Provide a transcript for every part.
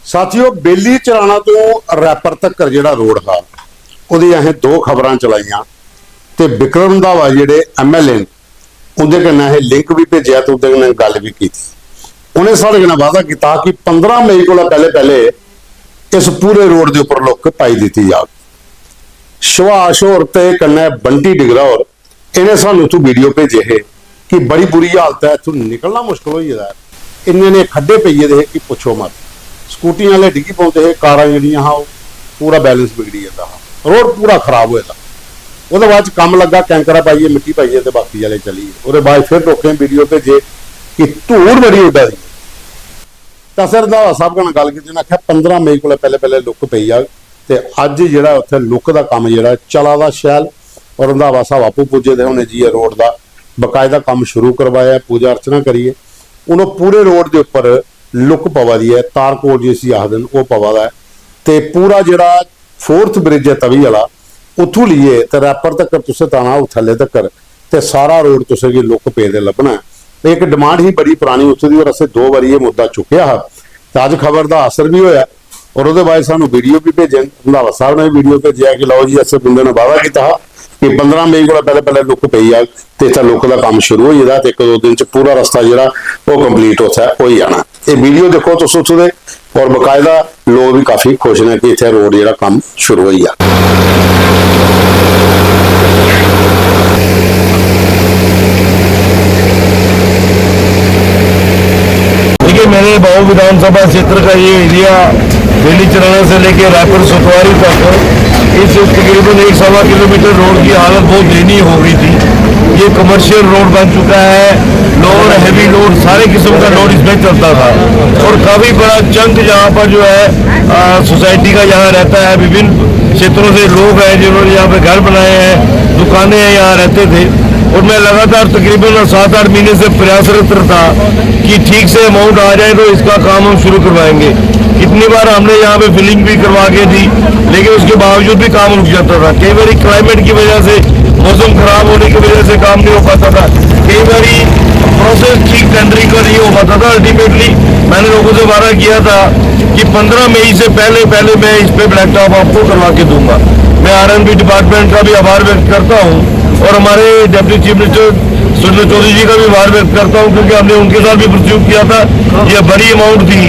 साथियों बेली चराना तो रैपर तक जिहड़ा रोड था उहदी असें दो खबरां चलाइयां ते विक्रम रंधावा जिहड़े MLA ने उहदे कन्नै असें लिंक भी भेजिया ते उहदे कन्नै गल भी कीती। उन्हें साढ़े कन्नै वादा किया कि 15 मई को पहले पहले इस पूरे रोड के उपर लुक पाई दी जाए। सुभाष होर ते कन्नै बंटी डिगरा होर इन्हें सानू इत्थों वीडियो भेजे है कि बड़ी बुरी हालत है, इत्थों निकलना मुश्किल हो जाता है। इन्ने ने खड्डे पेइए दे कि पुछो मत, स्कूटी वाले डिग्गी पाते हैं, कारां जिहड़ियां हां पूरा बैलेंस बिगड़ी जाता हा, रोड पूरा खराब होया। उसके बाद कम लगा कैंकरा पाइए मिट्टी पाइए तो बाकी वाले चलीए। उसके बाद फिर लोगों ने वीडियो भेजे कि धूड़ बड़ी उड्डा दी। तो फिर रंधावा साहब कन्नै गल की, उन्हें आख्या 15 मई को पहले पहले लुक पई जाए तो अज जो उत्थे लुक का काम जो चला दा शैल। और रंधावा साहब आपू पुजे दे होने जी रोड का बकायदा काम शुरू करवाया, पूजा अर्चना करिए। उन्होंने पूरे रोड के उपर लुक पवा दी है, तारकोट जिसी आखदे वो पवा दा है। तो पूरा जोड़ा 4th ब्रिज है तवी वाला उतों लीए तो रैपर तक तुसें ताना थले तक तो सारा रोड तुसें की लुक पे दे लभना है। एक डिमांड ही बड़ी पुरानी उत्थे दी और असें 2 बारी ये मुद्दा चुकया है तो अज खबर का असर भी होया। और उसके बाद सानू वीडियो भी भेजे, रंधावा साहब ने वीडियो भेजा कि लो जी असें बंदे ने वादा किया कि 15 मई को पहले पहले लुक पई जाए तो इतना लुक का काम शुरू हो जाता तो 1-2 दिन पूरा रास्ता जो कंप्लीट हो जाना। ये वीडियो देखो तुस उत्थों दे और बकायदा लोग भी काफ़ी खुश ने कि इतने रोड जो काम शुरू हो गया। देखिए मेरे बाऊ विधानसभा क्षेत्र का ये एरिया बेली चराना से लेकर रायपुर सुतवारी तक इस तकरीबन 1-1.25 किलोमीटर रोड की हालत बहुत दयनीय हो गई थी। ये कमर्शियल रोड बन चुका है, लोड हैवी लोड सारे किस्म का लोड इसमें चलता था। और काफ़ी बड़ा चंक यहाँ पर जो है सोसाइटी का यहाँ रहता है, विभिन्न क्षेत्रों से लोग हैं जिन्होंने यहाँ पे घर बनाए हैं, दुकानें हैं, यहाँ रहते थे। और मैं लगातार तकरीबन 7-8 महीने से प्रयासरत था कि ठीक से अमाउंट आ जाए तो इसका काम हम शुरू करवाएंगे। कितनी बार हमने यहाँ पे फिलिंग भी करवा के दी लेकिन उसके बावजूद भी काम रुक जाता था। कई बार क्लाइमेट की वजह से, मौसम खराब होने की वजह से काम नहीं हो पाता था। कई बार प्रोसेस ठीक टेंडरिंग का नहीं हो पाता था। अल्टीमेटली मैंने लोगों से वादा किया था कि 15 मई से पहले पहले मैं इस पे ब्लैक टॉप आपको करवा के दूंगा। मैं RNB डिपार्टमेंट का भी आभार व्यक्त करता हूँ और हमारे deputy chief minister Sunil Chaudhary ji का भी आभार व्यक्त करता हूँ क्योंकि हमने उनके साथ भी परस्यू किया था। यह बड़ी अमाउंट थी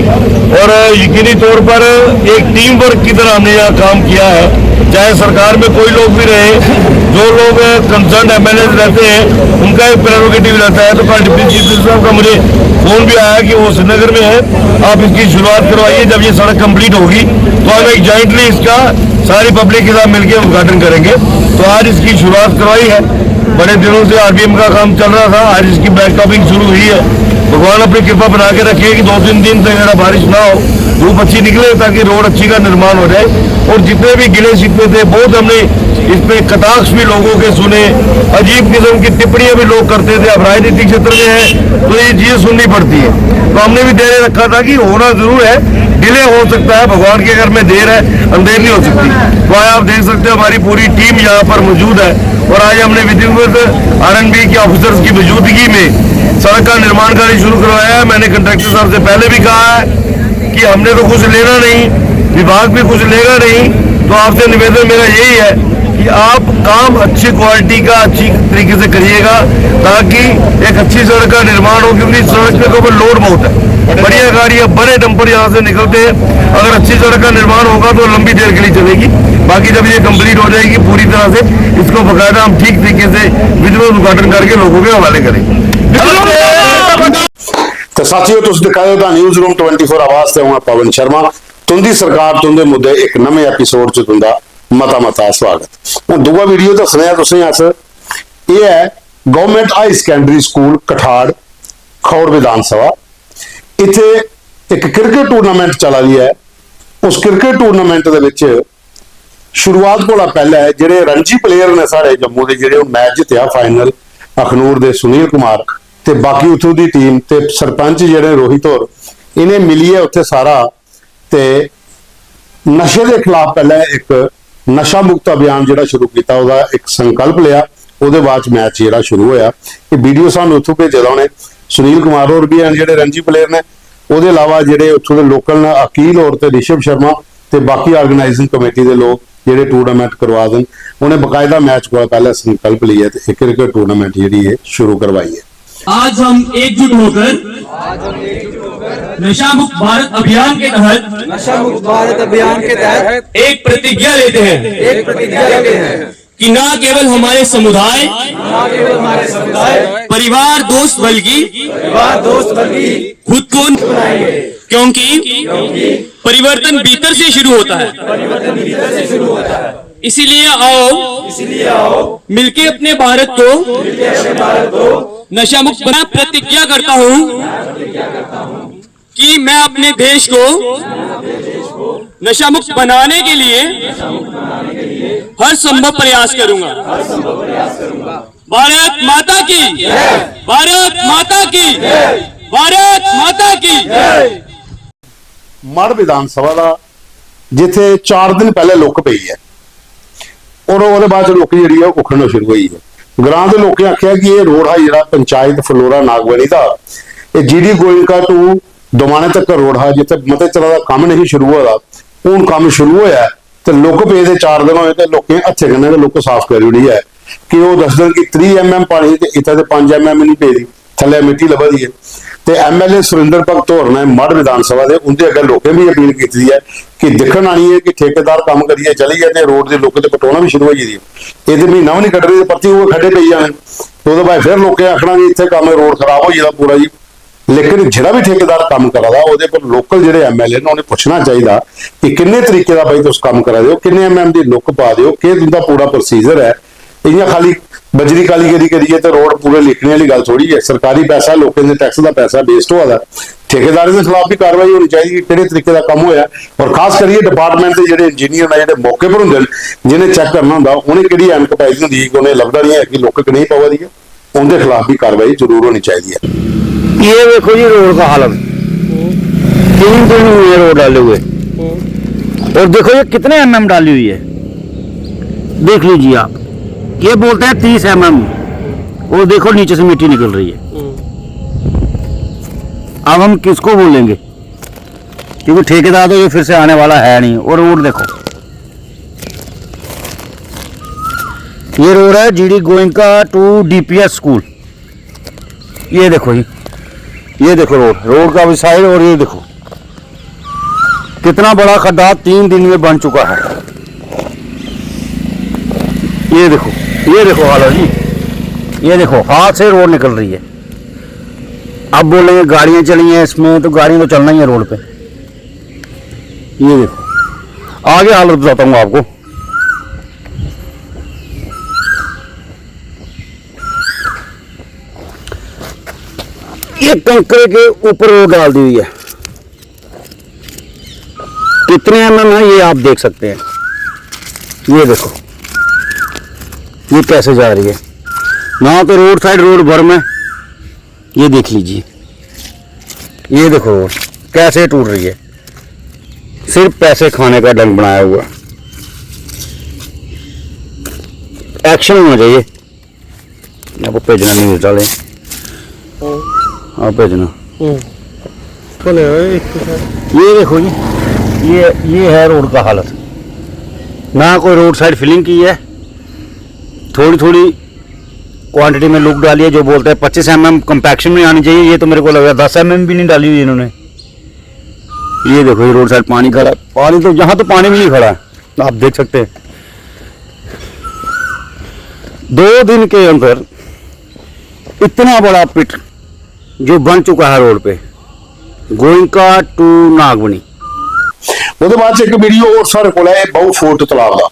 और यकीनी तौर पर एक टीम वर्क की तरह हमने यहाँ काम किया है। चाहे सरकार में कोई लोग भी रहे, जो लोग कंसर्न MLA रहते हैं उनका एक प्रेरोगेटिव रहता है। तो कल डिप्टी चीफ मिनिस्टर साहब का मुझे फोन भी आया कि वो श्रीनगर में है, आप इसकी शुरुआत करवाइए। जब ये सड़क कंप्लीट होगी तो हम एक जॉइंटली इसका सारी पब्लिक के साथ मिलकर उद्घाटन करेंगे। तो आज इसकी शुरुआत करवाई है। बड़े दिनों से RBM का काम चल रहा था, आज इसकी बैक टॉपिंग शुरू हुई है। भगवान अपनी कृपा बना के रखे कि 2-3 दिन तक अगर बारिश ना हो, धूप अच्छी निकले ताकि रोड अच्छी का निर्माण हो जाए। और जितने भी गिले शिकवे थे बहुत हमने इसमें कटाक्ष भी लोगों के सुने, अजीब किस्म की टिप्पणियां भी लोग करते थे। अब राजनीतिक क्षेत्र में है तो ये चीजें सुननी पड़ती है। तो हमने भी धैर्य रखा था कि होना जरूर है, डिले हो सकता है, भगवान के घर में देर है, अंधेर नहीं हो सकती। तो आज आप देख सकते हो हमारी पूरी टीम यहाँ पर मौजूद है और आज हमने विधिवत RNB के ऑफिसर्स की मौजूदगी में सड़क का निर्माण कार्य शुरू करवाया है। मैंने कंट्रैक्टर साहब से पहले भी कहा है कि हमने तो कुछ लेना नहीं, विभाग भी कुछ लेगा नहीं। तो आपसे निवेदन मेरा यही है कि आप काम अच्छी क्वालिटी का अच्छी तरीके से करिएगा ताकि एक अच्छी सड़क का निर्माण हो। क्योंकि सड़क के ऊपर लोड बहुत है, बढ़िया गाड़ियां बड़े डंपर यहाँ से निकलते हैं। अगर अच्छी सड़क का निर्माण होगा तो लंबी देर के लिए चलेगी। बाकी जब ये कंप्लीट हो जाएगी पूरी तरह से इसको बकायदा हम ठीक तरीके से विधिवत उद्घाटन करके लोगों के हवाले करेंगे। तो साथियों तुम दिखाए न्यूज़ रूम 24 आवाज से हूं पवन शर्मा। तुंदी सरकार तुंदे मुद्दे एक नवे एपीसोड च तुंदा मता मता स्वागत। हूँ दूआ वीडियो दसने तुसें अस ये है गवर्नमेंट हाई सैकेंडरी स्कूल कठाड़ खौड़ विधानसभा। इत्थे एक क्रिकेट टूरनामेंट चला रही है। उस क्रिकेट टूरनामेंट दे विच शुरुआत कोला पहले जिहड़े रणजी प्लेयर ने साढ़े जम्मू के जिहड़े मैच जितया फाइनल अखनूर दे सुनील कुमार ते बाकी उथों दी टीम ते सरपंच जिहड़े रोहित होर इन्हें मिलिए उत्थे सारा ते नशे के खिलाफ पहले एक नशा मुक्त अभियान जिहड़ा शुरू किया उसका एक संकल्प लिया। उसदे बाद मैच जिहड़ा शुरू होया। ये वीडियो सानू उत्थों भेजे दा उन्हें सुनील कुमार होर भी हैं जिहड़े रणजी प्लेयर ने ਉਹਦੇ ਇਲਾਵਾ ਜਿਹੜੇ ਉੱਥੋਂ ਦੇ ਲੋਕਲ ਅਕੀਲ ਔਰ ਤੇ ਰਿਸ਼ਵ ਸ਼ਰਮਾ ਤੇ ਬਾਕੀ ਆਰਗੇਨਾਈਜ਼ਿੰਗ ਕਮੇਟੀ ਦੇ ਲੋਕ ਜਿਹੜੇ ਟੂਰਨਾਮੈਂਟ ਕਰਵਾ ਦੇਣ। ਉਹਨੇ ਬਕਾਇਦਾ ਮੈਚ ਕੋਲ ਪਹਿਲਾਂ ਸੰਕल्प लिया ਤੇ ਇੱਕ ਇੱਕ ਟੂਰਨਾਮੈਂਟ ਜਿਹੜੀ ਹੈ शुरू करवाई है। आज हम एकजुट होकर नशा मुक्त भारत अभियान के तहत एक प्रतिज्ञा लेते हैं कि न केवल हमारे समुदाय परिवार दोस्त बल्कि खुद को क्योंकि परिवर्तन भीतर से शुरू होता है। इसीलिए आओ मिलके अपने भारत को नशा मुक्त बना। प्रतिज्ञा करता हूं कि मैं अपने देश को नशा मुक्त बनाने के लिए हर संभव प्रयास करूंगा। भारत माता की, भारत माता की, भारत माता की। ਮੜ ਵਿਧਾਨ ਸਭਾ ਦਾ ਜਿੱਥੇ 4 ਦਿਨ ਪਹਿਲੇ ਲੁੱਕ ਪਈ ਹੈ ਔਰ ਉਹਦੇ ਬਾਅਦ ਲੋਕੀ ਜਿਹੜੀ ਹੈ ਉਖੜਨਾ ਸ਼ੁਰੂ ਹੋਈ ਹੈ। ਗ੍ਰਾਂ ਦੇ ਲੋਕਾਂ ਆਖਿਆ ਕਿ ਇਹ ਰੋਡ ਹੈ ਜਿਹੜਾ ਪੰਚਾਇਤ ਫਲੋਰਾ ਨਾਗਵਣੀ ਦਾ, ਇਹ ਜੀਡੀ ਗੋਇੰਕਾ ਟੂ ਦਮਾਣੇ ਤੱਕ ਰੋਡ ਹੈ ਜਿੱਥੇ ਮਤੇ ਚਲਾ ਦਾ ਕੰਮ ਨਹੀਂ ਸ਼ੁਰੂ ਹੋਇਆ। ਹੁਣ ਕੰਮ ਸ਼ੁਰੂ ਹੋਇਆ ਤੇ ਲੁੱਕ ਪਏ ਦੇ 4 ਦਿਨ ਹੋਏ ਤੇ ਲੋਕਾਂ ਹੱਥੇ ਕਹਿੰਦੇ ਲੁੱਕ ਸਾਫ਼ ਕਰੀ ਹੋਈ ਹੈ ਕਿ ਉਹ ਦੱਸਦੇ ਕਿ 3 mm ਪਾਣੀ ਤੇ ਇੱਥੇ ਤੇ 5 mm ਨਹੀਂ ਪਈ, ਥੱਲੇ ਮਿੱਟੀ ਲੱਭਦੀ ਹੈ। ਤੇ ਐਮਐਲਏ ਸੁਰਿੰਦਰ ਭਗਤ ਹੋਰਾਂ ਨੇ ਮੜ ਵਿਧਾਨ ਸਭਾ ਦੇ ਉਹਦੇ ਅੱਗੇ ਲੋਕਾਂ ਵੀ ਅਪੀਲ ਕੀਤੀ ਹੈ ਕਿ ਦੇਖਣ ਆਣੀ ਹੈ ਕਿ ਠੇਕੇਦਾਰ ਕੰਮ ਕਰੀਏ ਚਲੀ ਹੈ ਤੇ ਰੋਡ ਦੇ ਲੋਕਾਂ ਤੇ ਪਟਾਉਣਾ ਵੀ ਸ਼ੁਰੂ ਹੋ ਜੀ। ਇਹਦੇ ਮਹੀਨਾ ਵੀ ਨਹੀਂ ਕੱਢ ਰਹੇ ਪਰਤੀ ਉਹ ਖੱਡੇ ਪਈ ਜਾਣੇ ਉਹਦੇ ਬਾਅਦ ਫਿਰ ਲੋਕਾਂ ਆਖਣਾ ਕਿ ਇੱਥੇ ਕੰਮ ਰੋਡ ਖਰਾਬ ਹੋ ਜਾਂਦਾ ਪੂਰਾ ਜੀ। ਲੇਕਿਨ ਜਿਹੜਾ ਵੀ ਠੇਕੇਦਾਰ ਕੰਮ ਕਰਦਾ ਉਹਦੇ ਪਰ ਲੋਕਲ ਜਿਹੜੇ ਐਮਐਲਏ ਨੇ ਉਹਨੇ ਪੁੱਛਣਾ ਚਾਹੀਦਾ ਕਿ ਕਿੰਨੇ ਤਰੀਕੇ ਦਾ ਬਾਈ ਤੁਸੀਂ ਕੰਮ ਕਰਾ ਦਿਓ, ਕਿੰਨੇ ਐਮਐਮ ਦੀ ਲੁੱਕ ਪਾ ਦਿਓ, ਕਿ ਦਿੰਦਾ ਪੂਰਾ ਪ੍ਰੋਸੀਜਰ ਹੈ। ਇਹਨਾਂ ਖਾਲੀ बजरी कालीगरी करिए तो रोड पूरे लिखने वाली गल थोड़ी है। सरकारी पैसा लोगों के टैक्स का पैसा वेस्ट हुआ था। ठेकेदार के खिलाफ भी कार्रवाई होनी चाहिए कि तरीके का काम होया और खास करिए डिपार्टमेंट के जो इंजीनियर ने जो मौके पर होंगे जिन्हें चेक करना होंगे उन्हें कि एनक पाई होंगी कि उन्हें लगता नहीं है कि लोग नहीं पवा दी है, उनके खिलाफ भी कार्रवाई जरूर होनी चाहिए। ये देखो जी रोड का हालत, 3 दिन हुए रोड डाले हुए और देखो ये कितने mm डाली हुई है, देख लीजिए आप। ये बोलते हैं 30 mm और देखो नीचे से मिट्टी निकल रही है। अब हम किसको बोलेंगे क्योंकि ठेकेदार तो ये फिर से आने वाला है नहीं। और रोड देखो, ये रोड है GD Goenka to DPS school. ये देखो जी, ये देखो रोड का भी साइड और ये देखो कितना बड़ा खड्डा 3 दिन में बन चुका है। ये देखो हालत जी, ये देखो हाथ से रोड निकल रही है। अब बोलेंगे गाड़ियां चली हैं इसमें तो गाड़ियां तो चलना ही है रोड पे। ये देखो आगे हालत बताता हूँ आपको। ये कंकरे के ऊपर रोड डाल दी हुई है, कितने mm है ये आप देख सकते हैं। ये देखो ये कैसे जा रही है ना, तो रोड साइड रोड भर में ये देख लीजिए। ये देखो रोड कैसे टूट रही है, सिर्फ पैसे खाने का ढंग बनाया हुआ। एक्शन होना चाहिए। आपको भेजना न्यूज डाले, आप भेजना। ये देखो जी, ये है रोड का हालत। ना कोई रोड साइड फिलिंग की है, थोड़ी थोड़ी क्वांटिटी में लुक डाली है। जो बोलते हैं 25 mm कंपैक्शन में आनी चाहिए, ये तो मेरे को लग रहा है 10 mm भी नहीं डाली हुई इन्होंने। ये देखो ये रोड साइड पानी खड़ा, पानी तो यहाँ तो पानी भी नहीं खड़ा है, आप देख सकते हैं। 2 दिन के अंदर इतना बड़ा पिट जो बन चुका है रोड पे, गोयनका टू नागवनी। ਉਹਦੇ ਬਾਅਦ ਚ ਇੱਕ ਵੀਡੀਓ ਹੋਰ ਸਾਡੇ ਕੋਲ ਹੈ ਬਹੁ ਫੋਰਟ ਤਲਾਬ ਦਾ।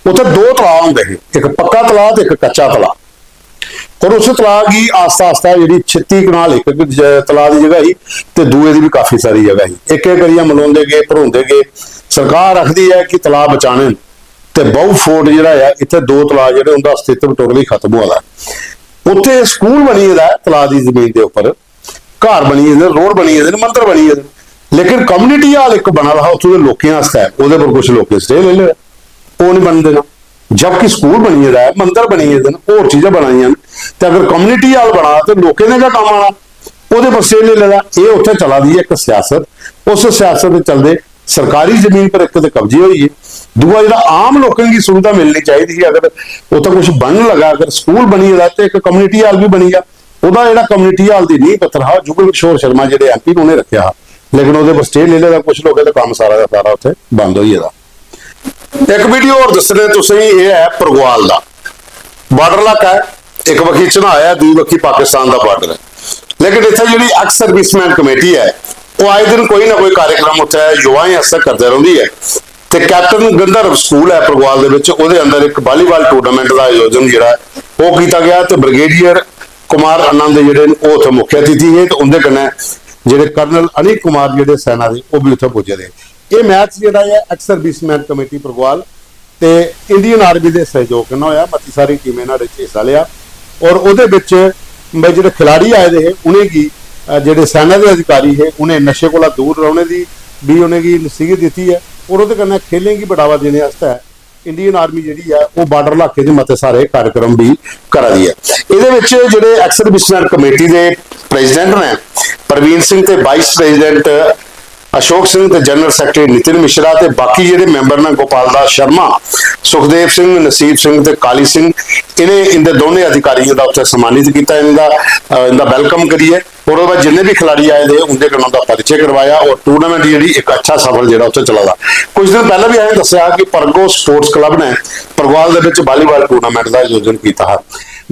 ਉੱਥੇ 2 ਤਲਾਬ ਹੁੰਦੇ ਨੇ, ਇੱਕ ਪੱਕਾ ਤਲਾਬ ਤੇ ਇੱਕ ਕੱਚਾ ਤਲਾਬ। ਔਰ ਉਸ ਤਲਾਬ ਦੀ ਆਸਤਾ ਆਸਤਾ ਜਿਹੜੀ 36 ਕਨਾਲ ਇੱਕ ਤਲਾਬ ਦੀ ਜਗ੍ਹਾ ਹੀ ਤੇ ਦੂਏ ਦੀ ਵੀ ਕਾਫੀ ਸਾਰੀ ਜਗ੍ਹਾ ਹੀ ਇੱਕ ਇੱਕ ਕਰੀਆਂ ਮਲਾਉਂਦੇ ਗਏ ਭਰਾਉਂਦੇ ਗਏ। ਸਰਕਾਰ ਰੱਖਦੀ ਹੈ ਕਿ ਤਲਾਬ ਬਚਾਣੇ ਤੇ ਬਹੁ ਫੋਰਟ ਜਿਹੜਾ ਆ ਇੱਥੇ 2 ਤਲਾਬ ਜਿਹੜੇ ਉਹਦਾ ਅਸਤਿਤਵ ਟੋਟਲੀ ਖਤਮ ਹੋਇਆ। ਉੱਥੇ ਸਕੂਲ ਬਣੀ ਇਹਦਾ ਤਲਾਬ ਦੀ ਜ਼ਮੀਨ ਦੇ ਉੱਪਰ, ਘਰ ਬਣੀ ਇਹਦੇ, ਰੋਡ ਬਣੀ ਇਹਦੇ, ਮੰਦਰ ਬਣੀ ਇਹਦੇ। लेकिन कम्युनिटी हाल एक बना रहा उतों के लोगों वास्ते है, वो पर कुछ लोग स्टे ले लिया, वो नहीं बन देना। जबकि स्कूल बनी है, मंदिर बनी है, और चीजें बनाई हैं। तो अगर कम्युनिटी हाल बना तो लोगों ने क्या काम आना, ਉਹਦੇ ਪਰ ਸਟੇ ਲੈ ਲੈਦਾ। ਇਹ ਉੱਥੇ ਚਲਾ ਦੀ ਹੈ ਇੱਕ ਸਿਆਸਤ, ਉਸ ਸਿਆਸਤ ਦੇ ਚਲਦੇ ਸਰਕਾਰੀ ਜ਼ਮੀਨ पर एक तो कब्जे हुई है, दूआ जो आम लोगों की सुविधा मिलनी चाहिए। अगर उत्थे कुछ बनने लगा, अगर स्कूल बनी है तो एक कम्यूनिटी हाल भी बनी है, ਉਹਦਾ ਜਿਹੜਾ ਕਮਿਊਨਿਟੀ ਹਾਲ ਦੀ ਨੀਂਹ ਪੱਥਰ ਹੈ ਜੁਗਲ ਕਿਸ਼ੋਰ ਸ਼ਰਮਾ ਜਿਹੜੇ ਐਮਪੀ ਨੂੰ ਉਹਨੇ ਰੱਖਿਆ, ਲੇਕਿਨ ਉਹਦੇ ਪਰ ਸਟੇ ਲੈ ਲਿਆ। ਕੁਝ ਲੋਕਾਂ ਦਾ ਕੰਮ ਸਾਰਾ ਦਾ ਸਾਰਾ ਉੱਥੇ ਬੰਦ ਹੋਈ ਇਹਦਾ। ਇੱਕ ਵੀਡੀਓ ਹੋਰ ਦੱਸਣੇ ਤੁਸੀਂ, ਇਹ ਹੈ ਪ੍ਰਗਵਾਲ ਦਾ ਬਾਰਡਰ ਇਲਾਕਾ ਹੈ। ਇੱਕ ਵਕੀ ਚਨਾਹ ਹੈ, ਦੂਜੀ ਵਕੀ ਪਾਕਿਸਤਾਨ ਦਾ ਬਾਰਡਰ ਹੈ। ਲੇਕਿਨ ਇੱਥੇ ਜਿਹੜੀ ਐਕਸ ਸਰਵਿਸਮੈਨ ਕਮੇਟੀ ਹੈ ਉਹ ਆਏ ਦਿਨ ਕੋਈ ਨਾ ਕੋਈ कार्यक्रम ਉੱਥੇ युवाएं ਵਾਸਤੇ ਕਰਦੇ ਰਹਿੰਦੀ ਹੈ। ਤੇ ਕੈਪਟਨ ਗੰਧਰਵ ਸਕੂਲ ਹੈ ਪ੍ਰਗਵਾਲ ਦੇ ਵਿੱਚ, ਉਹਦੇ ਅੰਦਰ ਇੱਕ ਵਾਲੀਬਾਲ ਟੂਰਨਾਮੈਂਟ ਦਾ ਆਯੋਜਨ ਜਿਹੜਾ ਉਹ ਕੀਤਾ ਗਿਆ ਤੇ ਬ੍ਰਿਗੇਡੀਅਰ कुमार आनंद ਜਿਹੜੇ ਉਹ ਉੱਥੇ ਮੁੱਖ ਅਤਿਥੀ ਹੈ ਤੇ ਉਹਦੇ ਕਨੇ ਜਿਹੜੇ ਕਰਨਲ ਅਨਿਲ ਕੁਮਾਰ ਜਿਹੜੇ ਸੈਨਾ ਦੇ ਉਹ ਵੀ ਉੱਥੇ ਪੁੱਜੇ ਨੇ। ਇਹ ਮੈਚ ਜਿਹੜਾ ਹੈ ਐਕਸ ਸਰਵਿਸਮੈਨ ਕਮੇਟੀ ਪ੍ਰਗਵਾਲ ਤੇ ਇੰਡੀਅਨ ਆਰਮੀ ਦੇ ਸਹਿਯੋਗ ਨਾਲ ਹੋਇਆ। ਮਤੀ ਸਾਰੀ ਟੀਮ ਇਹਨਾਂ ਦੇ ਹਿੱਸਾ ਲਿਆ ਔਰ ਉਹਦੇ ਵਿੱਚ ਜਿਹੜੇ ਖਿਡਾਰੀ ਆਏ ਦੇ ਉਹਨੇ ਕੀ ਜਿਹੜੇ ਸੈਨਾ ਦੇ ਅਧਿਕਾਰੀ ਹੈ ਉਹਨੇ ਨਸ਼ੇ ਕੋਲ दूर रहने ਦੀ भी ਉਹਨੇ ਕੀ ਨਸੀਹਤ ਦਿੱਤੀ ਹੈ ਔਰ ਉਹਦੇ ਕਨੇ ਖੇਲੇਂ ਕੀ बढ़ावा देने वास्ते इंडियन आर्मी जी है वो बार्डर इलाके के मते सारे कार्यक्रम भी करा दी है। ये जो एक्स सर्विसमैन कमेटी के प्रेजिडेंट ने प्रवीण सिंह ते वाइस प्रेजिडेंट अशोक सिंह ते जनरल सैकटरी नितिन मिश्रा ते बाकी जो मैंबर ने गोपाल दास शर्मा, सुखदेव सिंह, नसीब सिंह ते काली सिंह, इन्हें इनके दोनों अधिकारियों का उत्थे सम्मानित किया, इनका वेलकम करिए और उसके बाद जिन्हें भी खिलाड़ी आए थे उनके कन्नों का परिचय करवाया और टूर्नामेंट जी एक अच्छा सफल जो उत्थे चला। कुछ दिन पहले भी आए दसिया कि परगो स्पोर्ट्स क्लब ने प्रगवाल के वालीबाल टूर्नामेंट का आयोजन किया है।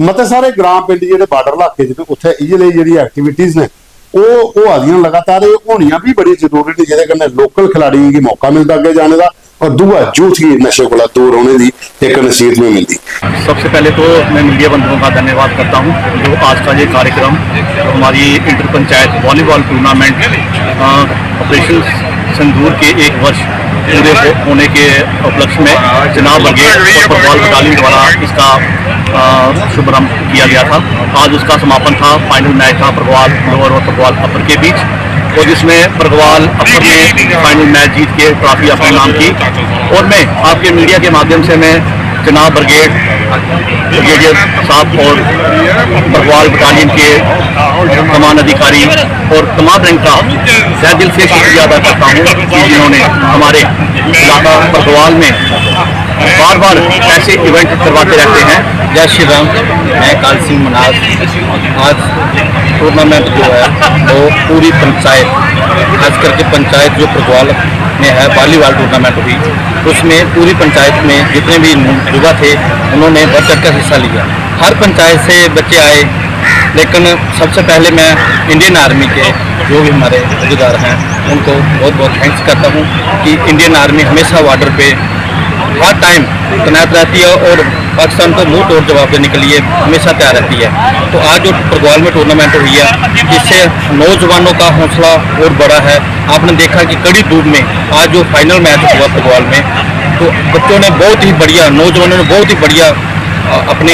मते सारे ग्राम पिंड जो बार्डर इलाके उत्थे इजली जी एक्टिविटीज ने वो आदियां लगातार होनियां भी बड़ी जरूरी ने, जिहदे कन्नै लोकल खिलाड़ी की मौका मिलता अगे जाने का और दूआ यूथ की नशे को दूर होने की एक नसीहत भी मिलती। सबसे पहले तो मैं मीडिया बंधुओं का धन्यवाद करता हूं जो आज का ये कार्यक्रम हमारी inter panchayat volleyball tournament operation Sindoor के 1 वर्ष पूरे होने के उपलक्ष्य में जनाब ब्रिगेड और फुटबॉल बटालियन द्वारा इसका शुभारंभ किया गया था। आज उसका समापन था। फाइनल मैच था प्रगवाल लोअर और प्रगवाल अपर के बीच और जिसमें प्रगवाल अपर ने फाइनल मैच जीत के ट्रॉफी अपने नाम की। और मैं आपके मीडिया के माध्यम से मैं जनाब ब्रिगेडियर साहब और प्रगवाल बटालियन के कमान अधिकारी और तमाम रैंक का तहे दिल से शुक्रिया अदा करता हूँ कि जिन्होंने हमारे इलाका प्रगवाल में बार बार ऐसे इवेंट करवाते रहते हैं। जय श्री राम, मैं काल सिंह मनाज। आज टूर्नामेंट जो है वो पूरी पंचायत, खास करके पंचायत जो प्रगवाल में है वॉलीबॉल टूर्नामेंट हुई, उसमें पूरी पंचायत में जितने भी युवा थे उन्होंने बढ़ चढ़ कर हिस्सा लिया। हर पंचायत से बच्चे आए, लेकिन सबसे पहले मैं इंडियन आर्मी के जो भी हमारे अधिकार हैं उनको बहुत बहुत थैंक्स करता हूँ कि इंडियन आर्मी हमेशा बॉर्डर पे हर टाइम तैनात रहती है और पाकिस्तान को मुंह तोड़ जवाब देने के लिए हमेशा तैयार रहती है। तो आज जो प्रगवाल में टूर्नामेंट हुई है इससे नौजवानों का हौसला और बड़ा है। आपने देखा कि कड़ी धूप में आज जो फाइनल मैच हुआ प्रगवाल में, तो बच्चों ने बहुत ही बढ़िया, नौजवानों ने बहुत ही बढ़िया अपने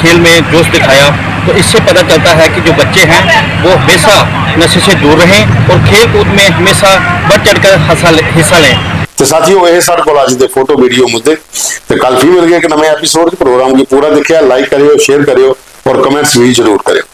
खेल में जोश दिखाया। तो इससे पता चलता है कि जो बच्चे हैं वो हमेशा नशे से दूर रहें और खेल कूद में हमेशा बढ़ चढ़ कर हिस्सा लें। तो साथियों ये सारे को अज के फोटो वीडियो मुद्दे तो कल फिर मिल गए एक नवे एपीसोड प्रोग्राम की पूरा देखिए, लाइक करियो, शेयर करियो और कमेंट्स भी जरूर करियो।